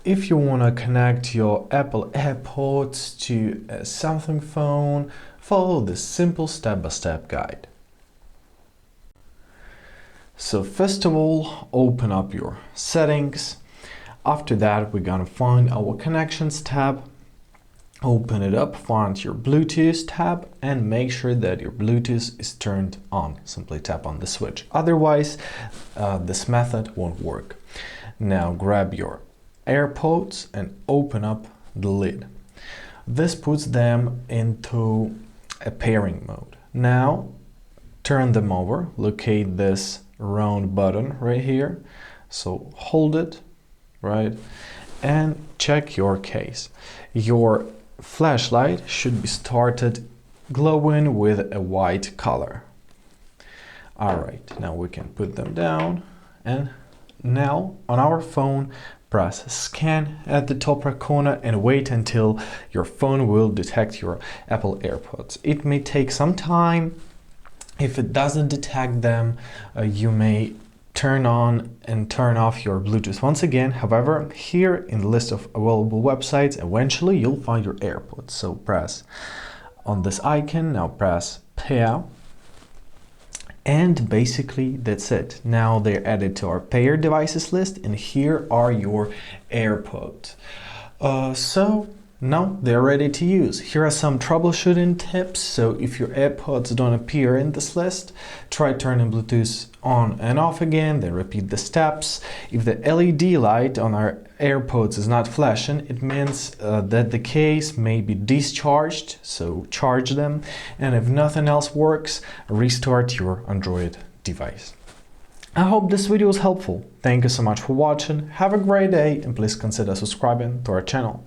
if you want to connect your Apple AirPods to a Samsung phone, follow this simple step-by-step guide. So first of all, open up your settings. After that, we're gonna find our connections tab. Open it up, find your Bluetooth tab, and make sure that your Bluetooth is turned on. Simply tap on the switch. Otherwise, this method won't work. Now grab your AirPods and open up the lid. This puts them into a pairing mode. Now turn them over, locate this round button right here. So hold it, right, and check your case. Your flashlight should be started glowing with a white color. Alright, now we can put them down, and now on our phone press scan at the top right corner and wait until your phone will detect your Apple AirPods. It may take some time. If it doesn't detect them, you may turn on and turn off your Bluetooth once again. However, here in the list of available websites, eventually you'll find your AirPods. So press on this icon, now press pair, and basically that's it. Now they're added to our pair devices list, and here are your AirPods. So now they're ready to use. Here are some troubleshooting tips. So if your AirPods don't appear in this list, try turning Bluetooth on and off again, then repeat the steps. If the LED light on our AirPods is not flashing, it means that the case may be discharged, so charge them. And if nothing else works, restart your Android device. I hope this video was helpful. Thank you so much for watching. Have a great day, and please consider subscribing to our channel.